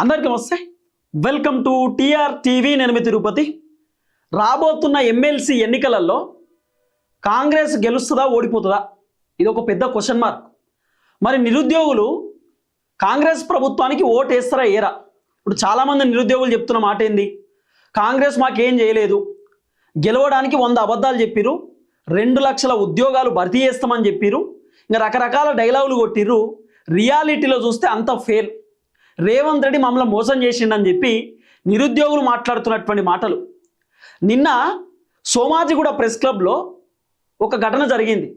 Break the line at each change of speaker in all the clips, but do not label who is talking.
అందరికీ నమస్తే. Welcome to TR TV. నేను మీ తిరుపతి. రాబోతున్న ఎమ్మెల్సీ ఎన్నికలలో కాంగ్రెస్ గెలుస్తుందా ఓడిపోతుందా, ఇది ఒక పెద్ద క్వశ్చన్ మార్క్. మరి నిరుద్యోగులు కాంగ్రెస్ ప్రభుత్వానికి ఓటు వేస్తారా ఏరా? ఇప్పుడు చాలామంది నిరుద్యోగులు చెప్తున్న మాట ఏంది, కాంగ్రెస్ మాకేం చేయలేదు, గెలవడానికి 100 అబద్ధాలు చెప్పిరు, 2 లక్షల ఉద్యోగాలు భర్తీ చేస్తామని చెప్పిరు, ఇంకా రకరకాల డైలాగులు కొట్టిర్రు. రియాలిటీలో చూస్తే అంత ఫెయిల్. రేవంత్ రెడ్డి మమ్మల్ని మోసం చేసిండని చెప్పి నిరుద్యోగులు మాట్లాడుతున్నటువంటి మాటలు. నిన్న సోమాజిగూడ ప్రెస్ క్లబ్లో ఒక ఘటన జరిగింది.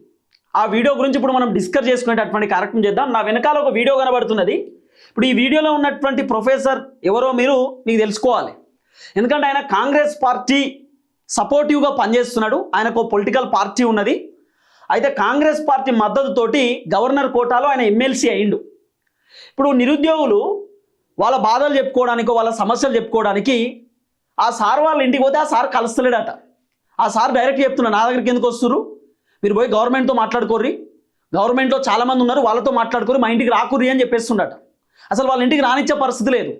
ఆ వీడియో గురించి ఇప్పుడు మనం డిస్కస్ చేసుకునేటటువంటి కార్యక్రమం చేద్దాం. నా వెనకాల ఒక వీడియో కనబడుతున్నది. ఇప్పుడు ఈ వీడియోలో ఉన్నటువంటి ప్రొఫెసర్ ఎవరో మీకు తెలుసుకోవాలి. ఎందుకంటే ఆయన కాంగ్రెస్ పార్టీ సపోర్టివ్గా పనిచేస్తున్నాడు. ఆయనకు పొలిటికల్ పార్టీ ఉన్నది. అయితే కాంగ్రెస్ పార్టీ మద్దతుతోటి గవర్నర్ కోటాలో ఆయన ఎమ్మెల్సీ అయిండు. ఇప్పుడు నిరుద్యోగులు వాళ్ళ బాధలు చెప్పుకోవడానికో వాళ్ళ సమస్యలు చెప్పుకోవడానికి ఆ సార్ వాళ్ళ ఇంటికి పోతే ఆ సార్ కలుస్తలేడట. ఆ సార్ డైరెక్ట్ చెప్తున్నా, నా దగ్గరికి ఎందుకు వస్తున్నారు, మీరు పోయి గవర్నమెంట్తో మాట్లాడుకోర్రి, గవర్నమెంట్లో చాలామంది ఉన్నారు వాళ్ళతో మాట్లాడుకోరు, మా ఇంటికి రాకుర్రి అని చెప్పేస్తుండట. అసలు వాళ్ళ ఇంటికి రానిచ్చే పరిస్థితి లేదు.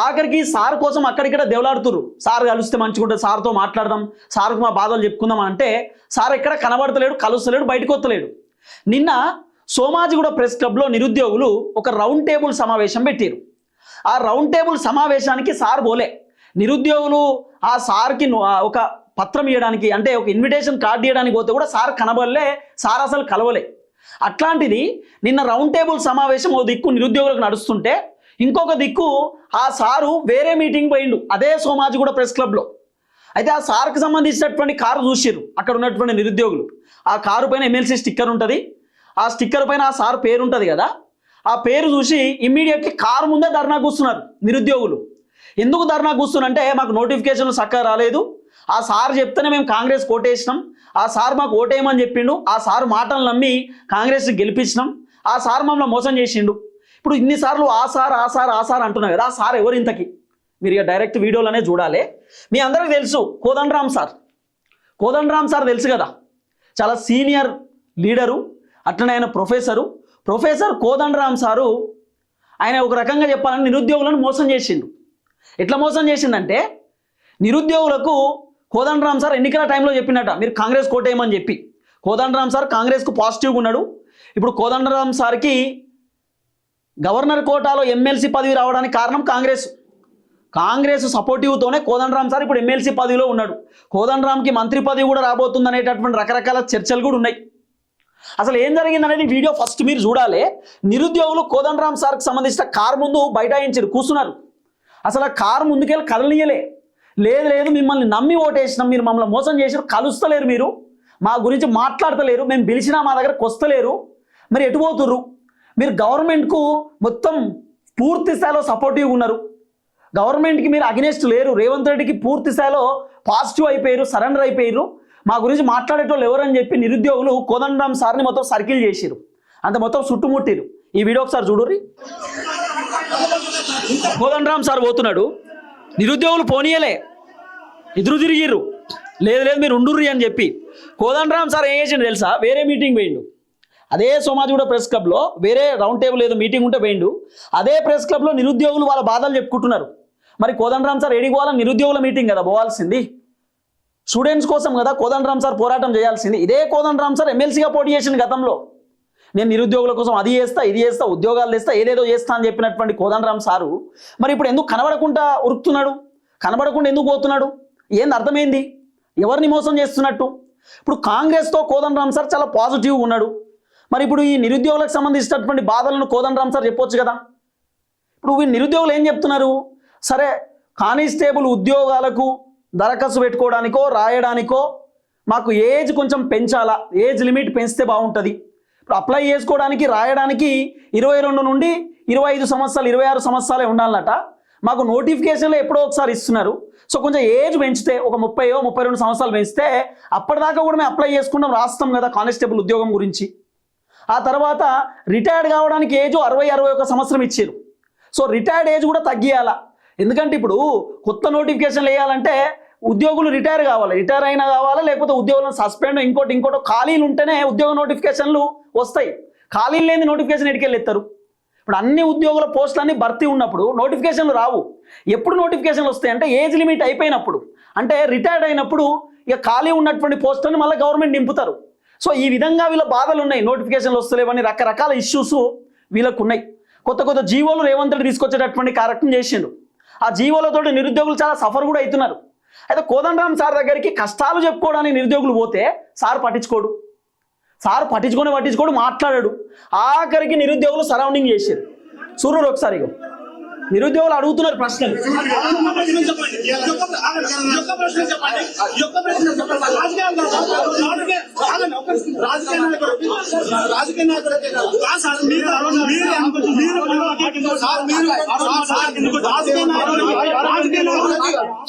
ఆఖరికి సార్ కోసం అక్కడిక్కడ దేవులాడుతురు, సార్ కలిస్తే మంచిగుంటుంది, సార్తో మాట్లాడదాం, సార్కు మా బాధలు చెప్పుకుందాం అంటే సార్ ఎక్కడ కనబడతలేడు, కలుస్తలేడు, బయటకు వస్తలేడు. నిన్న సోమాజిగూడ ప్రెస్ క్లబ్లో నిరుద్యోగులు ఒక రౌండ్ టేబుల్ సమావేశం పెట్టారు. ఆ రౌండ్ టేబుల్ సమావేశానికి సార్ పోలే. నిరుద్యోగులు ఆ సార్కి ఒక పత్రం ఇవ్వడానికి, అంటే ఒక ఇన్విటేషన్ కార్డు ఇవ్వడానికి పోతే కూడా సార్ కనబడలే, సార్ అసలు కలవలే. అట్లాంటిది నిన్న రౌండ్ టేబుల్ సమావేశం ఓ దిక్కు నిరుద్యోగులకు నడుస్తుంటే ఇంకొక దిక్కు ఆ సారు వేరే మీటింగ్ పోయిండు, అదే సోమాజిగూడ ప్రెస్ క్లబ్లో. అయితే ఆ సార్కి సంబంధించినటువంటి కారు చూసిర్రు అక్కడ ఉన్నటువంటి నిరుద్యోగులు. ఆ కారు పైన ఎమ్మెల్సీ స్టిక్కర్ ఉంటుంది. ఆ స్టిక్కర్ పైన ఆ సార్ పేరు ఉంటుంది కదా, ఆ పేరు చూసి ఇమ్మీడియట్లీ కారు ముందే ధర్నా కూస్తున్నారు నిరుద్యోగులు. ఎందుకు ధర్నా కూస్తున్నారంటే, మాకు నోటిఫికేషన్లు చక్కగా రాలేదు, ఆ సార్ చెప్తేనే మేము కాంగ్రెస్ ఓటేసినాం, ఆ సార్ మాకు ఓటేయమని చెప్పిండు, ఆ సార్ మాటలు నమ్మి కాంగ్రెస్ గెలిపించినాం, ఆ సార్ మమ్మల్ని మోసం చేసిండు. ఇప్పుడు ఇన్నిసార్లు ఆ సార్ ఆ సార్ ఆ సార్ అంటున్నారు కదా, ఆ సార్ ఎవరు ఇంతకి? మీరు ఇక డైరెక్ట్ వీడియోలోనే చూడాలి. మీ అందరికీ తెలుసు కోదండరామ్ సార్. కోదండరామ్ సార్ తెలుసు కదా, చాలా సీనియర్ లీడరు, అట్లనే ఆయన ప్రొఫెసర్ కోదండరామ్ సారు. ఆయన ఒక రకంగా చెప్పాలని నిరుద్యోగులను మోసం చేసిండు. ఎట్లా మోసం చేసిందంటే, నిరుద్యోగులకు కోదండరామ్ సార్ ఎన్నికల టైంలో చెప్పినట్ట, మీరు కాంగ్రెస్ కోటేయమని చెప్పి. కోదండరామ్ సార్ కాంగ్రెస్కు పాజిటివ్గా ఉన్నాడు. ఇప్పుడు కోదండరామ్ సార్కి గవర్నర్ కోటాలో ఎమ్మెల్సీ పదవి రావడానికి కారణం కాంగ్రెస్ సపోర్టివ్తోనే కోదండరామ్ సార్ ఇప్పుడు ఎమ్మెల్సీ పదవిలో ఉన్నాడు. కోదండరామ్కి మంత్రి పదవి కూడా రాబోతుంది అనేటటువంటి రకరకాల చర్చలు కూడా ఉన్నాయి. అసలు ఏం జరిగింది అనేది వీడియో ఫస్ట్ మీరు చూడాలి. నిరుద్యోగులు కోదండరామ్ సార్కి సంబంధించిన కారు ముందు బైఠాయించారు, కూర్చున్నారు. అసలు ఆ కారు ముందుకెళ్ళి కదలనీయలే. లేదు మిమ్మల్ని నమ్మి ఓటేసినాం, మీరు మమ్మల్ని మోసం చేసారు, కలుస్తలేరు, మీరు మా గురించి మాట్లాడతలేరు, మేము పిలిచినా మా దగ్గరకు వస్తలేరు, మరి ఎటు పోతుర్రు? మీరు గవర్నమెంట్కు మొత్తం పూర్తి స్థాయిలో సపోర్టివ్గా ఉన్నారు, గవర్నమెంట్కి మీరు అగెనెస్ట్ లేరు, రేవంత్ రెడ్డికి పూర్తి స్థాయిలో పాజిటివ్ అయిపోయారు, సరెండర్ అయిపోయారు, మా గురించి మాట్లాడేటోళ్ళు ఎవరని చెప్పి నిరుద్యోగులు కోదండరామ్ సార్ని మొత్తం సర్కిల్ చేసిరు, అంత మొత్తం చుట్టుముట్టిరు. ఈ వీడియో ఒకసారి చూడుర్రి. కోదండరామ్ సార్ పోతున్నాడు, నిరుద్యోగులు పోనీయలే, ఎదురు తిరిగిర్రు, లేదు మీరు ఉండుర్రి అని చెప్పి. కోదండరామ్ సార్ ఏం చేసిండు తెలుసా, వేరే మీటింగ్ పోయిండు. అదే సోమాజిగూడ ప్రెస్ క్లబ్లో వేరే రౌండ్ టేబుల్ ఏదో మీటింగ్ ఉంటే పోయిండు. అదే ప్రెస్ క్లబ్లో నిరుద్యోగులు వాళ్ళ బాధలు చెప్పుకుంటున్నారు. మరి కోదండరామ్ సార్ ఏడికి పోవాలని, నిరుద్యోగుల మీటింగ్ కదా పోవాల్సింది, స్టూడెంట్స్ కోసం కదా కోదండరామ్ సార్ పోరాటం చేయాల్సింది. ఇదే కోదండరామ్ సార్ ఎమ్మెల్సీగా పోటీ చేసింది గతంలో. నేను నిరుద్యోగుల కోసం అది చేస్తా, ఇది చేస్తా, ఉద్యోగాలు తెస్తా, ఏదేదో చేస్తా అని చెప్పినటువంటి కోదండరామ్ సారు మరి ఇప్పుడు ఎందుకు కనబడకుండా ఉరుకుతున్నాడు, కనబడకుండా ఎందుకు పోతున్నాడు? ఏంది అర్థమైంది? ఎవరిని మోసం చేస్తున్నట్టు? ఇప్పుడు కాంగ్రెస్తో కోదండరామ్ సార్ చాలా పాజిటివ్గా ఉన్నాడు. మరి ఇప్పుడు ఈ నిరుద్యోగులకు సంబంధించినటువంటి బాధలను కోదండరామ్ సార్ చెప్పొచ్చు కదా. ఇప్పుడు ఈ నిరుద్యోగులు ఏం చెప్తున్నారు, సరే కానిస్టేబుల్ ఉద్యోగాలకు దరఖాస్తు పెట్టుకోవడానికో రాయడానికో మాకు ఏజ్ కొంచెం పెంచాలా, ఏజ్ లిమిట్ పెంచితే బాగుంటుంది. ఇప్పుడు అప్లై చేసుకోవడానికి రాయడానికి 22 నుండి 25 సంవత్సరాలు 26 సంవత్సరాలే ఉండాలన్నట. మాకు నోటిఫికేషన్లో ఎప్పుడో ఒకసారి ఇస్తున్నారు. సో కొంచెం ఏజ్ పెంచితే ఒక 30-32 సంవత్సరాలు పెంచితే అప్పటిదాకా కూడా మేము అప్లై చేసుకుంటాం, రాస్తాం కదా కానిస్టేబుల్ ఉద్యోగం గురించి. ఆ తర్వాత రిటైర్డ్ కావడానికి ఏజ్ 60-61 సంవత్సరం ఇచ్చారు. సో రిటైర్డ్ ఏజ్ కూడా తగ్గియాలా. ఎందుకంటే ఇప్పుడు కొత్త నోటిఫికేషన్లు వేయాలంటే ఉద్యోగులు రిటైర్ కావాలి, రిటైర్ అయినా కావాలి, లేకపోతే ఉద్యోగులను సస్పెండ్ ఇంకోటి ఖాళీలు ఉంటేనే ఉద్యోగ నోటిఫికేషన్లు వస్తాయి. ఖాళీలు లేని నోటిఫికేషన్ ఎడికెళ్ళి ఎత్తారు. ఇప్పుడు అన్ని ఉద్యోగుల పోస్టులన్నీ భర్తీ ఉన్నప్పుడు నోటిఫికేషన్లు రావు. ఎప్పుడు నోటిఫికేషన్లు వస్తాయి అంటే ఏజ్ లిమిట్ అయిపోయినప్పుడు, అంటే రిటైర్డ్ అయినప్పుడు ఇక ఖాళీ ఉన్నటువంటి పోస్టులను మళ్ళీ గవర్నమెంట్ నింపుతారు. సో ఈ విధంగా వీళ్ళ బాధలు ఉన్నాయి. నోటిఫికేషన్లు వస్తలేవని రకరకాల ఇష్యూస్ వీళ్ళకు ఉన్నాయి. కొత్త కొత్త జీవోలు రేవంత్ రెడ్డి తీసుకొచ్చేటటువంటి కార్యక్రమం చేసిండు. ఆ జీవోలతో నిరుద్యోగులు చాలా సఫర్ కూడా అవుతున్నారు. అయితే కోదండరామ్ సార్ దగ్గరికి కష్టాలు చెప్పుకోవడానికి నిరుద్యోగులు పోతే సార్ పట్టించుకోడు. సార్ పట్టించుకోడు, మాట్లాడాడు. ఆఖరికి నిరుద్యోగులు సరౌండింగ్ చేశారు. చూడరు ఒకసారి నిరుద్యోగులు అడుగుతున్నారు ప్రశ్నలు.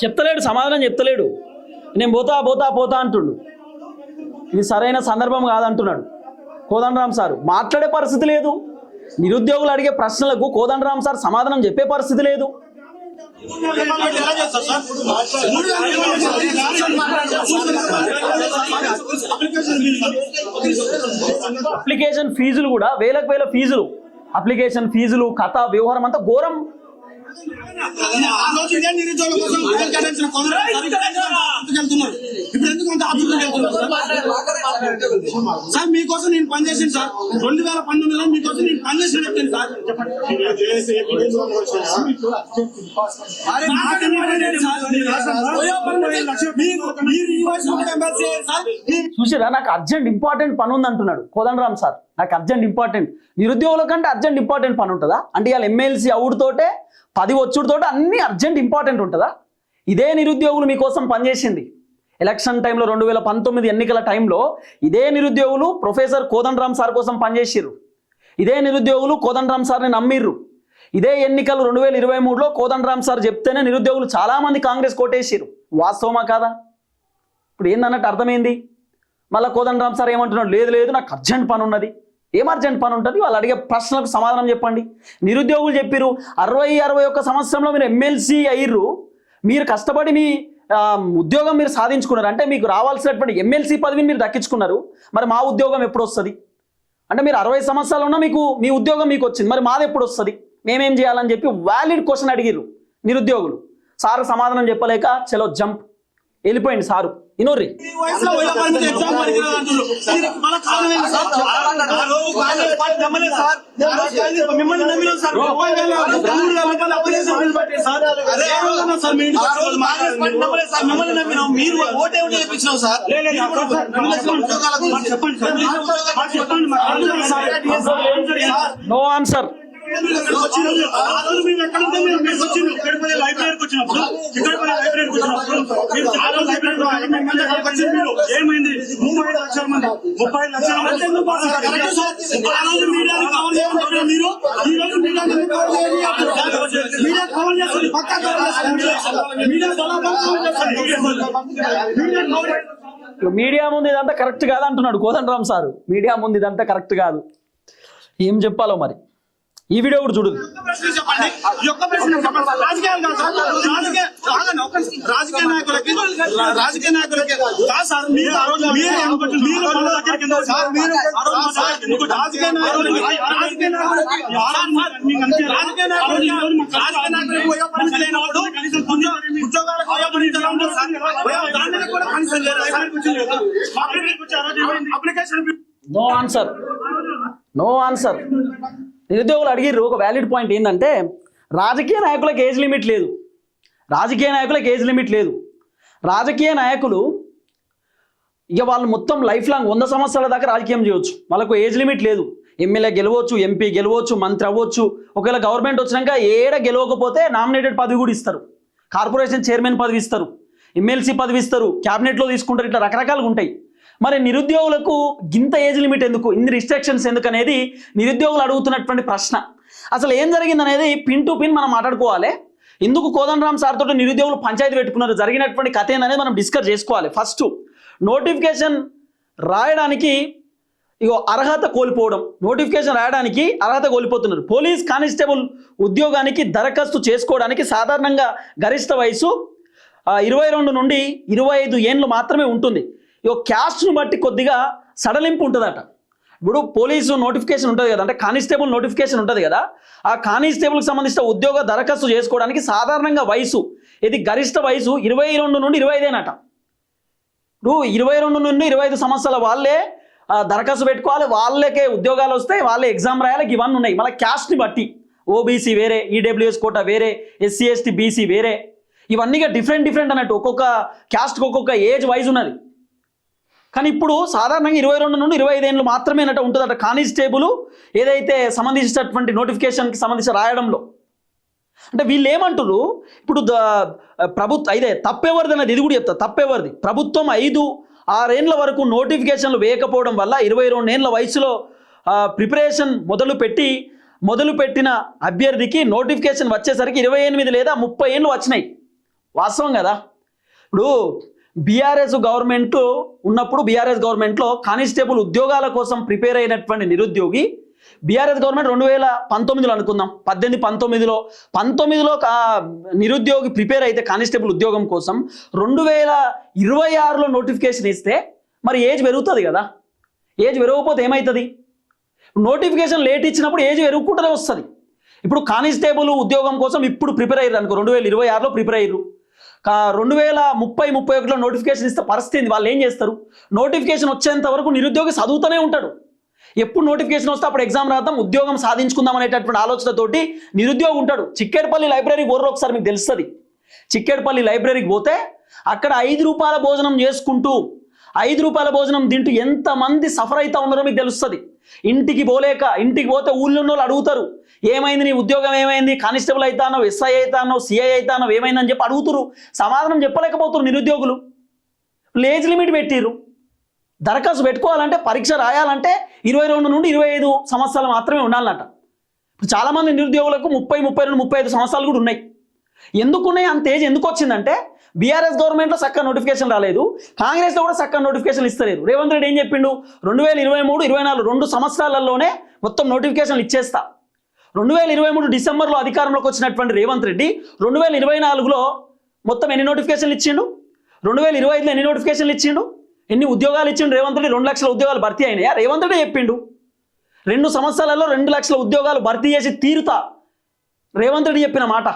చెప్తలేడు, సమాధానం చెప్తలేడు. నేను పోతా అంటుండు. ఇది సరైన సందర్భం కాదంటున్నాడు కోదండరామ్ సార్. మాట్లాడే పరిస్థితి లేదు. నిరుద్యోగులు అడిగే ప్రశ్నలకు కోదండరామ్ సార్ సమాధానం చెప్పే పరిస్థితి లేదు. అప్లికేషన్ ఫీజులు కూడా వేల ఫీజులు, అప్లికేషన్ ఫీజులు, కథ వ్యవహారం అంతా ఘోరం.
సార్ మీకోసం నేను పనిచేసాను సార్. 2019లో మీకోసం నేను పనిచేసిన వ్యక్తిని సార్.
చూసారా, నాకు అర్జెంట్ ఇంపార్టెంట్ పని ఉంది అంటున్నాడు కోదండరామ్ సార్. నాకు అర్జెంట్ ఇంపార్టెంట్, నిరుద్యోగుల కంటే అర్జెంట్ ఇంపార్టెంట్ పని ఉంటుందా? అంటే ఇవాళ ఎమ్మెల్సీ అవుడుతోటే 10 వచ్చుడుతోటే అన్ని అర్జెంట్ ఇంపార్టెంట్ ఉంటుందా? ఇదే నిరుద్యోగులు మీకోసం పనిచేసింది. ఎలక్షన్ టైంలో 2019 ఎన్నికల టైంలో ఇదే నిరుద్యోగులు ప్రొఫెసర్ కోదండరామ్ సార్ కోసం పనిచేసిర్రు. ఇదే నిరుద్యోగులు కోదండరామ్ సార్ని నమ్మిర్రు. ఇదే ఎన్నికలు 2023లో కోదండరామ్ సార్ చెప్తేనే నిరుద్యోగులు చాలామంది కాంగ్రెస్ కోటేసిర్రు. వాస్తవమా కాదా? ఇప్పుడు ఏందన్నట్టు అర్థమైంది. మళ్ళీ కోదండరామ్ సార్ ఏమంటున్నాడు, లేదు నాకు అర్జెంట్ పని ఉన్నది. ఏం అర్జెంట్ పని ఉంటుంది? వాళ్ళు అడిగే ప్రశ్నలకు సమాధానం చెప్పండి. నిరుద్యోగులు చెప్పిర్రు 61 సంవత్సరంలో మీరు ఎమ్మెల్సీ అయ్యిర్రు, మీరు కష్టపడి మీ ఉద్యోగం మీరు సాధించుకున్నారు, అంటే మీకు రావాల్సినటువంటి ఎమ్మెల్సీ పదవిని మీరు దక్కించుకున్నారు. మరి మా ఉద్యోగం ఎప్పుడు వస్తుంది? అంటే మీరు 60 సంవత్సరాలు ఉన్నా మీకు మీ ఉద్యోగం మీకు వచ్చింది, మరి మాది ఎప్పుడు వస్తుంది? మేమేం చేయాలని చెప్పి వ్యాలిడ్ క్వశ్చన్ అడిగిర్రు నిరుద్యోగులు. సార్ సమాధానం చెప్పలేక చలో జంప్ వెళ్ళిపోయింది సారు. ఇనోర్రి no answer.
ఏమైంది? 35 లక్షల మంది
మీడియా ముందు ఇదంతా కరెక్ట్ కాదు అంటున్నాడు కోదండరామ్ సార్. మీడియా ముందు ఇదంతా కరెక్ట్ కాదు. ఏం చెప్పాలో మరి ఈ వీడియో కూడా చూడు.
రాజకీయ నాయకులకి
నో ఆన్సర్, నో ఆన్సర్. నిరుద్యోగులు అడిగిర్రు ఒక వ్యాలిడ్ పాయింట్ ఏంటంటే రాజకీయ నాయకులకు ఏజ్ లిమిట్ లేదు. రాజకీయ నాయకులు ఇక వాళ్ళు మొత్తం లైఫ్ లాంగ్ 100 సంవత్సరాల దాకా రాజకీయం చేయవచ్చు. వాళ్ళకు ఏజ్ లిమిట్ లేదు. ఎమ్మెల్యే గెలవచ్చు, ఎంపీ గెలవచ్చు, మంత్రి అవ్వచ్చు. ఒకవేళ గవర్నమెంట్ వచ్చినాక ఏడ గెలవకపోతే నామినేటెడ్ పదవి కూడా ఇస్తారు. కార్పొరేషన్ చైర్మన్ పదవి ఇస్తారు, ఎమ్మెల్సీ పదవి ఇస్తారు, క్యాబినెట్లో తీసుకుంటారు. ఇట్లా రకరకాలుగా ఉంటాయి. మరి నిరుద్యోగులకు గింత ఏజ్ లిమిట్ ఎందుకు, ఇన్ని రిస్ట్రిక్షన్స్ ఎందుకు అనేది నిరుద్యోగులు అడుగుతున్నటువంటి ప్రశ్న. అసలు ఏం జరిగింది అనేది పిన్ టు పిన్ మనం మాట్లాడుకోవాలి. ఎందుకు కోదండరామ్ సార్ తోటి నిరుద్యోగులు పంచాయతీ పెట్టుకున్నారు, జరిగినటువంటి కథ ఏందనేది మనం డిస్కస్ చేసుకోవాలి. ఫస్ట్ నోటిఫికేషన్ రాయడానికి అర్హత కోల్పోవడం, నోటిఫికేషన్ రాయడానికి అర్హత కోల్పోతున్నారు. పోలీస్ కానిస్టేబుల్ ఉద్యోగానికి దరఖాస్తు చేసుకోవడానికి సాధారణంగా గరిష్ట వయసు 22 నుండి 25 ఏండ్లు మాత్రమే ఉంటుంది. క్యాస్ట్ను బట్టి కొద్దిగా సడలింపు ఉంటుందట. ఇప్పుడు పోలీసు నోటిఫికేషన్ ఉంటుంది కదా, అంటే కానిస్టేబుల్ నోటిఫికేషన్ ఉంటుంది కదా, ఆ కానిస్టేబుల్కి సంబంధించిన ఉద్యోగ దరఖాస్తు చేసుకోవడానికి సాధారణంగా వయసు, ఇది గరిష్ట వయసు 22 నుండి 25 ఇప్పుడు 22 నుండి 25 సంవత్సరాల వాళ్ళే దరఖాస్తు పెట్టుకోవాలి, వాళ్ళకే ఉద్యోగాలు వస్తాయి, వాళ్ళే ఎగ్జామ్ రాయాలి, ఇవన్నీ ఉన్నాయి. మళ్ళీ క్యాస్ట్ని బట్టి ఓబీసీ వేరే, ఈడబ్ల్యూఎస్ కోటా వేరే, ఎస్సీ ఎస్టీ బీసీ వేరే, ఇవన్నీగా డిఫరెంట్ అన్నట్టు ఒక్కొక్క క్యాస్ట్కి ఒక్కొక్క ఏజ్ వైజ్ ఉన్నది. కానీ ఇప్పుడు సాధారణంగా 22 నుండి 25 ఏళ్ళు మాత్రమే అన్నట్టు ఉంటుందట కానిస్టేబుల్ ఏదైతే సంబంధించినటువంటి నోటిఫికేషన్కి సంబంధించి రాయడంలో. అంటే వీళ్ళు ఏమంటారు, ఇప్పుడు ప్రభుత్వం ఇదే తప్పెవరిది అన్నది, ఇది కూడా చెప్తా, తప్పెవరిది. ప్రభుత్వం 5-6 ఏళ్ళ వరకు నోటిఫికేషన్లు వేయకపోవడం వల్ల 22 ఏళ్ళ వయసులో ప్రిపరేషన్ మొదలుపెట్టిన అభ్యర్థికి నోటిఫికేషన్ వచ్చేసరికి 28 లేదా 30 ఏళ్ళు వచ్చినాయి. వాస్తవం కదా. ఇప్పుడు బీఆర్ఎస్ గవర్నమెంట్ ఉన్నప్పుడు బీఆర్ఎస్ గవర్నమెంట్లో కానిస్టేబుల్ ఉద్యోగాల కోసం ప్రిపేర్ అయినటువంటి నిరుద్యోగి, బీఆర్ఎస్ గవర్నమెంట్ 2019లో అనుకుందాం, 19లో నిరుద్యోగి ప్రిపేర్ అయితే కానిస్టేబుల్ ఉద్యోగం కోసం 2026లో నోటిఫికేషన్ ఇస్తే మరి ఏజ్ పెరుగుతుంది కదా. ఏజ్ పెరగకపోతే ఏమవుతుంది? నోటిఫికేషన్ లేట్ ఇచ్చినప్పుడు ఏజ్ పెరుగుకుంటూనే వస్తుంది. ఇప్పుడు కానిస్టేబుల్ ఉద్యోగం కోసం ఇప్పుడు ప్రిపేర్ అయ్యారు అనుకో, 2026లో ప్రిపేర్ అయ్యారు, 2030-31లో నోటిఫికేషన్ ఇస్తే పరిస్థితి వాళ్ళు ఏం చేస్తారు? నోటిఫికేషన్ వచ్చేంత వరకు నిరుద్యోగి చదువుతూనే ఉంటాడు. ఎప్పుడు నోటిఫికేషన్ వస్తే అప్పుడు ఎగ్జామ్ రాద్దాం, ఉద్యోగం సాధించుకుందాం అనేటటువంటి ఆలోచనతోటి నిరుద్యోగి ఉంటాడు. చిక్కేడపల్లి లైబ్రరీకి పోరు, ఒకసారి మీకు తెలుస్తుంది. చిక్కేడపల్లి లైబ్రరీకి పోతే అక్కడ 5 రూపాయల భోజనం చేసుకుంటూ 5 రూపాయల భోజనం తింటూ ఎంతమంది సఫర్ అవుతా ఉన్నారో మీకు తెలుస్తుంది. ఇంటికి పోతే ఊళ్ళో ఉన్న వాళ్ళు అడుగుతారు, ఏమైంది నీ ఉద్యోగం, ఏమైంది, కానిస్టేబుల్ అవుతానో, ఎస్ఐ అవుతానో, సిఐ అవుతానో, ఏమైందని చెప్పి అడుగుతారు. సమాధానం చెప్పలేకపోతారు నిరుద్యోగులు. ఏజ్ లిమిట్ పెట్టిర్రు. దరఖాస్తు పెట్టుకోవాలంటే, పరీక్ష రాయాలంటే 22 నుండి 25 సంవత్సరాలు మాత్రమే ఉండాలన్నట. ఇప్పుడు చాలామంది నిరుద్యోగులకు 30, 32, 35 సంవత్సరాలు కూడా ఉన్నాయి. ఎందుకున్నాయి అంత ఏజ్ ఎందుకు వచ్చిందంటే, బీఆర్ఎస్ గవర్నమెంట్లో చక్కగా నోటిఫికేషన్ రాలేదు, కాంగ్రెస్లో కూడా చక్కగా నోటిఫికేషన్ ఇస్తలేరు. రేవంత్ రెడ్డి ఏం చెప్పిండు, 2023, 24 2 సంవత్సరాలలోనే మొత్తం నోటిఫికేషన్లు ఇచ్చేస్తా. 2023 డిసెంబర్లో అధికారంలోకి వచ్చినటువంటి రేవంత్ రెడ్డి 2024లో మొత్తం ఎన్ని నోటిఫికేషన్లు ఇచ్చిండు, 2025లో ఎన్ని నోటిఫికేషన్లు ఇచ్చిండు, ఎన్ని ఉద్యోగాలు ఇచ్చిండు రేవంత్ రెడ్డి? 2 లక్షల ఉద్యోగాలు భర్తీ అయినాయా? రేవంత్ రెడ్డి చెప్పిండు 2 సంవత్సరాలలో 2 లక్షల ఉద్యోగాలు భర్తీ చేసి తీరుతా, రేవంత్ రెడ్డి చెప్పిన మాట.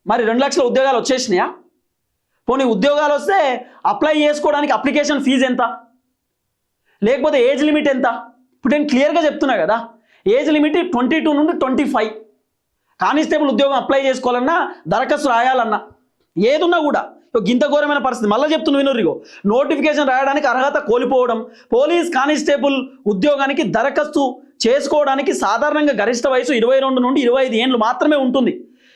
మరి 2 లక్షల ఉద్యోగాలు వచ్చేసినాయా? పోనీ ఉద్యోగాలు వస్తే అప్లై చేసుకోవడానికి అప్లికేషన్ ఫీజు ఎంత, లేకపోతే ఏజ్ లిమిట్ ఎంత? ఇప్పుడు నేను క్లియర్గా చెప్తున్నా కదా, ఏజ్ లిమిట్ 22 నుండి 25. కానిస్టేబుల్ ఉద్యోగం అప్లై చేసుకోవాలన్నా, దరఖాస్తు రాయాలన్నా, ఏదున్నా కూడా ఇంత ఘోరమైన పరిస్థితి. మళ్ళీ చెప్తున్నా వినోరిగో, నోటిఫికేషన్ రాయడానికి అర్హత కోల్పోవడం, పోలీస్ కానిస్టేబుల్ ఉద్యోగానికి దరఖాస్తు చేసుకోవడానికి సాధారణంగా గరిష్ట వయసు 22 నుండి 25 ఏళ్ళు మాత్రమే ఉంటుంది.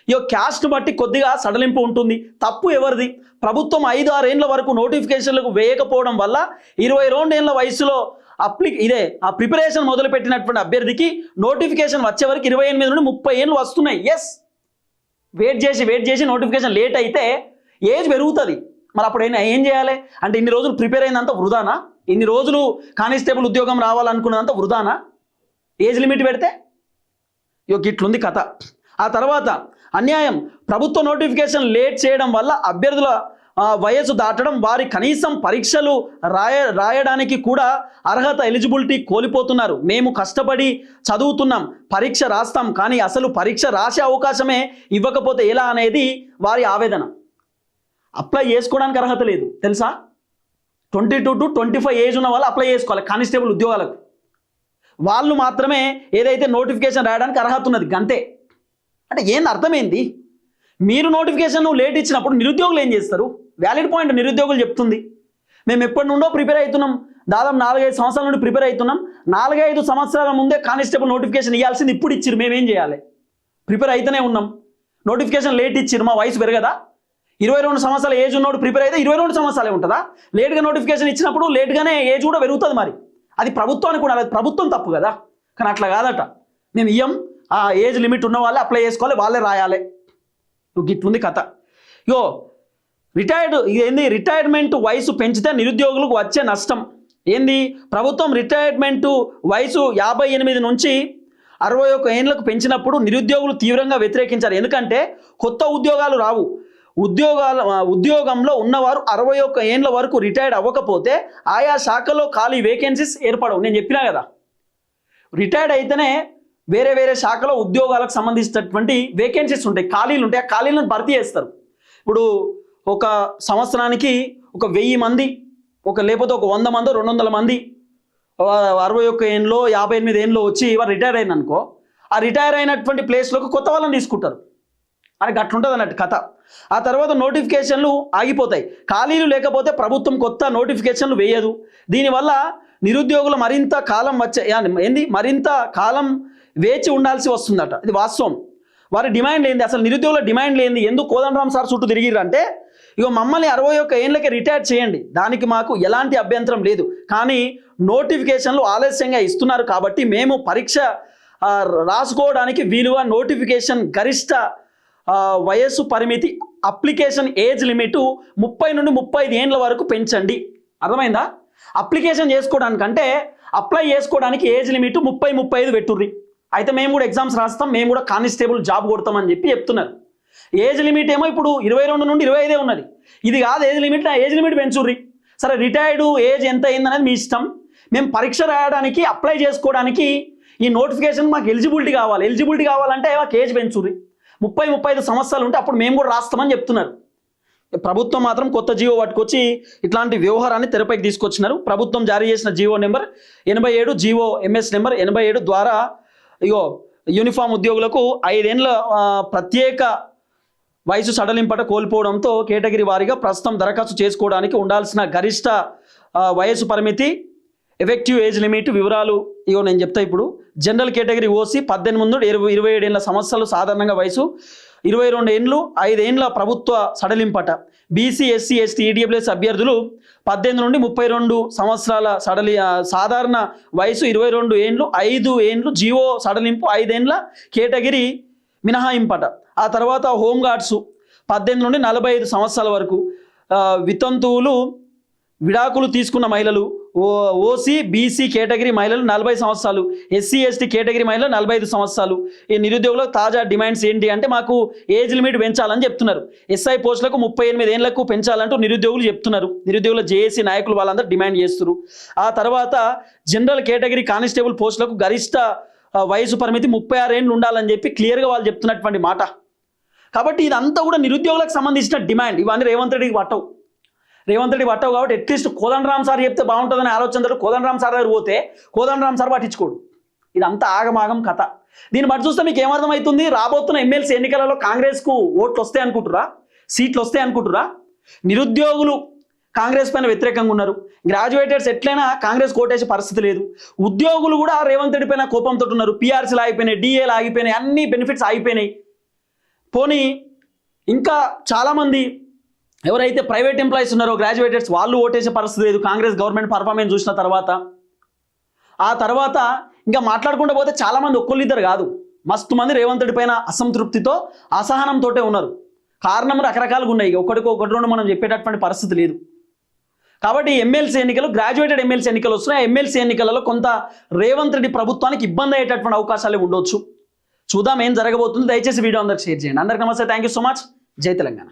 ఈ క్యాస్ట్ బట్టి కొద్దిగా సడలింపు ఉంటుంది. తప్పు ఎవరిది? ప్రభుత్వం 5-6 ఏళ్ళ వరకు నోటిఫికేషన్లకు వేయకపోవడం వల్ల 22 ఏళ్ళ వయసులో ఆ ప్రిపరేషన్ మొదలుపెట్టినటువంటి అభ్యర్థికి నోటిఫికేషన్ వచ్చే వరకు 28 నుండి 30 ఏళ్ళు వస్తున్నాయి. ఎస్, వెయిట్ చేసి నోటిఫికేషన్ లేట్ అయితే ఏజ్ పెరుగుతుంది. మరి అప్పుడు ఏం చేయాలి అంటే, ఇన్ని రోజులు ప్రిపేర్ అయినంత వృధానా? ఇన్ని రోజులు కానిస్టేబుల్ ఉద్యోగం రావాలనుకున్నంత వృధానా ఏజ్ లిమిట్ పెడితే? ఇట్లుంది కథ. ఆ తర్వాత అన్యాయం, ప్రభుత్వ నోటిఫికేషన్ లేట్ చేయడం వల్ల అభ్యర్థుల వయసు దాటడం, వారి కనీసం పరీక్షలు రాయడానికి కూడా అర్హత ఎలిజిబిలిటీ కోల్పోతున్నారు. మేము కష్టపడి చదువుతున్నాం, పరీక్ష రాస్తాం, కానీ అసలు పరీక్ష రాసే అవకాశమే ఇవ్వకపోతే ఎలా అనేది వారి ఆవేదన. అప్లై చేసుకోవడానికి అర్హత లేదు తెలుసా? 22 to 25 ఏజ్ ఉన్న వాళ్ళు అప్లై చేసుకోవాలి కానిస్టేబుల్ ఉద్యోగాలకు. వాళ్ళు మాత్రమే ఏదైతే నోటిఫికేషన్ రాయడానికి అర్హత ఉన్నది, గంతే. అంటే ఏంది అర్థమైంది? మీరు నోటిఫికేషన్ లేట్ ఇచ్చినప్పుడు నిరుద్యోగులు ఏం చేస్తారు? వ్యాలిడ్ పాయింట్ నిరుద్యోగులు చెప్తుంది. మేము ఎప్పటి నుండో ప్రిపేర్ అవుతున్నాం, దాదాపు 4-5 సంవత్సరాల నుండి ప్రిపేర్ అవుతున్నాం. 4-5 సంవత్సరాల ముందే కానిస్టేబుల్ నోటిఫికేషన్ ఇవ్వాల్సింది ఇప్పుడు ఇచ్చిరు, మేమేం చేయాలి? ప్రిపేర్ అయితేనే ఉన్నాం, నోటిఫికేషన్ లేట్ ఇచ్చిరు, మా వయసు పెరగదా? 22 సంవత్సరాల ఏజ్ ఉన్నోడు ప్రిపేర్ అయితే 22 సంవత్సరాలే ఉంటుందా? లేట్గా నోటిఫికేషన్ ఇచ్చినప్పుడు లేట్గానే ఏజ్ కూడా పెరుగుతుంది. మరి అది ప్రభుత్వానికి కూడా, అది ప్రభుత్వం తప్పు కదా. కానీ అట్లా కాదట, మేము ఇయ్యం, ఆ ఏజ్ లిమిట్ ఉన్న వాళ్ళే అప్లై చేసుకోవాలి, వాళ్ళే రాయాలి. ఇట్లుంది కథ. రిటైర్మెంట్ వయసు పెంచితే నిరుద్యోగులకు వచ్చే నష్టం ఏంది? ప్రభుత్వం రిటైర్మెంట్ వయసు 58 నుంచి 61 ఏళ్లకు పెంచినప్పుడు నిరుద్యోగులు తీవ్రంగా వ్యతిరేకించారు. ఎందుకంటే కొత్త ఉద్యోగాలు రావు. ఉద్యోగంలో ఉన్నవారు 61 ఏళ్ల వరకు రిటైర్డ్ అవ్వకపోతే ఆయా శాఖలో ఖాళీ వేకెన్సీస్ ఏర్పడవు. నేను చెప్పినా కదా, రిటైర్డ్ అయితేనే వేరే వేరే శాఖలో ఉద్యోగాలకు సంబంధించినటువంటి వేకెన్సీస్ ఉంటాయి, ఖాళీలు ఉంటాయి. ఆ ఖాళీలను భర్తీ చేస్తారు. ఇప్పుడు ఒక సంవత్సరానికి ఒక 1000 మంది, లేకపోతే ఒక 100 మందో 200 మంది 61 ఏళ్ళలో 58 ఏళ్ళలో వచ్చి వారు రిటైర్ అయిన అనుకో, ఆ రిటైర్ అయినటువంటి ప్లేస్లోకి కొత్త వాళ్ళని తీసుకుంటారు. అని అట్లుంటుంది అన్నట్టు కథ. ఆ తర్వాత నోటిఫికేషన్లు ఆగిపోతాయి. ఖాళీలు లేకపోతే ప్రభుత్వం కొత్త నోటిఫికేషన్లు వేయదు. దీనివల్ల నిరుద్యోగులు మరింత కాలం మరింత కాలం వేచి ఉండాల్సి వస్తుందట. ఇది వాస్తవం. వారి డిమాండ్ ఏంది, అసలు నిరుద్యోగుల డిమాండ్ ఏంది, ఎందుకు కోదండరామ్ సార్ చుట్టూ తిరిగిరంటే, ఇక మమ్మల్ని 61 ఏళ్ళకి రిటైర్ చేయండి, దానికి మాకు ఎలాంటి అభ్యంతరం లేదు, కానీ నోటిఫికేషన్లు ఆలస్యంగా ఇస్తున్నారు కాబట్టి మేము పరీక్ష రాసుకోవడానికి వీలుగా నోటిఫికేషన్ గరిష్ట వయస్సు పరిమితి అప్లికేషన్ ఏజ్ లిమిట్ 30 నుండి 35 ఏళ్ళ వరకు పెంచండి. అర్థమైందా? అప్లికేషన్ చేసుకోవడానికంటే అప్లై చేసుకోవడానికి ఏజ్ లిమిట్ 30-35 పెట్టుర్రి. అయితే మేము కూడా ఎగ్జామ్స్ రాస్తాం, మేము కూడా కానిస్టేబుల్ జాబ్ కొడతామని చెప్తున్నారు. ఏజ్ లిమిట్ ఏమో ఇప్పుడు 22 నుండి 25 ఉన్నది. ఇది కాదు ఏజ్ లిమిట్, ఏజ్ లిమిట్ పెంచుర్రి. సరే, రిటైర్డ్ ఏజ్ ఎంత అయిందనేది మీ ఇష్టం. మేము పరీక్ష రాయడానికి అప్లై చేసుకోవడానికి ఈ నోటిఫికేషన్ మాకు ఎలిజిబిలిటీ కావాలంటే మాకు ఏజ్ పెంచుర్రి. 30-35 సంవత్సరాలు ఉంటే అప్పుడు మేము కూడా రాస్తామని చెప్తున్నారు. ప్రభుత్వం మాత్రం కొత్త జీవో పట్టుకొచ్చి ఇట్లాంటి వ్యవహారాన్ని తెరపైకి తీసుకొచ్చినారు. ప్రభుత్వం జారీ చేసిన GO number 87, GO MS number 87 ద్వారా యూనిఫామ్ ఉద్యోగులకు 5 ఏళ్ళ ప్రత్యేక వయసు సడలింపట కోల్పోవడంతో కేటగిరీ వారీగా ప్రస్తుతం దరఖాస్తు చేసుకోవడానికి ఉండాల్సిన గరిష్ట వయసు పరిమితి, ఎఫెక్టివ్ ఏజ్ లిమిట్ వివరాలు నేను చెప్తా. ఇప్పుడు జనరల్ కేటగిరీ ఓసీ 18 నుండి 27 ఏళ్ళ సంవత్సరాలు సాధారణంగా వయసు, 22 ఏళ్ళు 5 ఏళ్ళ ప్రభుత్వ సడలింపట. బీసీ, ఎస్సీ, ఎస్టీ, ఈడబ్ల్యూఎస్ అభ్యర్థులు 18 నుండి 32 సంవత్సరాల సాధారణ వయసు, 22 ఏళ్ళు 5 ఏళ్ళు జీవో సడలింపు, 5 ఏళ్ళ కేటగిరీ మినహాయింపట. ఆ తర్వాత హోంగార్డ్స్ 18 నుండి 45 సంవత్సరాల వరకు, వితంతువులు, విడాకులు తీసుకున్న మహిళలు, ఓసీ బీసీ కేటగిరీ మహిళలు 40 సంవత్సరాలు, ఎస్సీ ఎస్టీ కేటగిరీ మహిళలు 45 సంవత్సరాలు. ఈ నిరుద్యోగులకు తాజా డిమాండ్స్ ఏంటి అంటే, మాకు ఏజ్ లిమిట్ పెంచాలని చెప్తున్నారు. ఎస్ఐ పోస్టులకు 38 ఏళ్లకు పెంచాలంటూ నిరుద్యోగులు చెప్తున్నారు. నిరుద్యోగుల జేఏసీ నాయకులు వాళ్ళందరూ డిమాండ్ చేస్తున్నారు. ఆ తర్వాత జనరల్ కేటగిరీ కానిస్టేబుల్ పోస్టులకు గరిష్ట వయసు పరిమితి 36 ఏళ్ళు ఉండాలని చెప్పి క్లియర్గా వాళ్ళు చెప్తున్నటువంటి మాట. కాబట్టి ఇదంతా కూడా నిరుద్యోగులకు సంబంధించిన డిమాండ్. ఇవన్నీ రేవంత్ రెడ్డికి పట్టవు కాబట్టి అట్లీస్ట్ కోదండరామ్ సార్ చెప్తే బాగుంటుందని ఆలోచనతో కోదండరామ్ సార్ దగ్గర పోతే కోదండరామ్ సార్ పట్టించుకోడు. ఇదంతా ఆగమాగం కథ. దీన్ని బట్టి చూస్తే మీకు ఏమర్థమవుతుంది, రాబోతున్న ఎమ్మెల్సీ ఎన్నికలలో కాంగ్రెస్కు ఓట్లు వస్తాయి అనుకుంటురా, సీట్లు వస్తాయి అనుకుంటురా? నిరుద్యోగులు కాంగ్రెస్ పైన వ్యతిరేకంగా ఉన్నారు. గ్రాడ్యుయేటెడ్స్ ఎట్లయినా కాంగ్రెస్ కోటేసే పరిస్థితి లేదు. ఉద్యోగులు కూడా రేవంత్ రెడ్డి పైన కోపంతో ఉన్నారు. పిఆర్సీలు ఆగిపోయినాయి, డిఏలు ఆగిపోయినాయి, అన్ని బెనిఫిట్స్ ఆగిపోయినాయి. పోనీ ఇంకా చాలామంది ఎవరైతే ప్రైవేట్ ఎంప్లాయీస్ ఉన్నారో గ్రాడ్యుయేటెడ్స్, వాళ్ళు ఓటేసే పరిస్థితి లేదు కాంగ్రెస్ గవర్నమెంట్ పర్ఫార్మెన్స్ చూసిన తర్వాత. ఆ తర్వాత ఇంకా మాట్లాడుకుంటూ పోతే చాలామంది ఒక్కళ్ళిద్దరు కాదు, మస్తు మంది రేవంత్ రెడ్డి పైన అసంతృప్తితో అసహనంతో ఉన్నారు. కారణం రకరకాలుగా ఉన్నాయి, ఒకటి రెండు మనం చెప్పేటటువంటి పరిస్థితి లేదు. కాబట్టి ఎమ్మెల్సీ ఎన్నికలు, గ్రాడ్యుయేటెడ్ ఎమ్మెల్సీ ఎన్నికలు వస్తున్నాయి. ఎమ్మెల్సీ ఎన్నికలలో కొంత రేవంత్ రెడ్డి ప్రభుత్వానికి ఇబ్బంది అయ్యేటటువంటి అవకాశాలు ఉండొచ్చు. చూద్దాం ఏం జరగబోతుంది. దయచేసి వీడియో అందరికి షేర్ చేయండి. అందరికీ నమస్తే, థ్యాంక్ యూ సో మచ్. జై తెలంగాణ.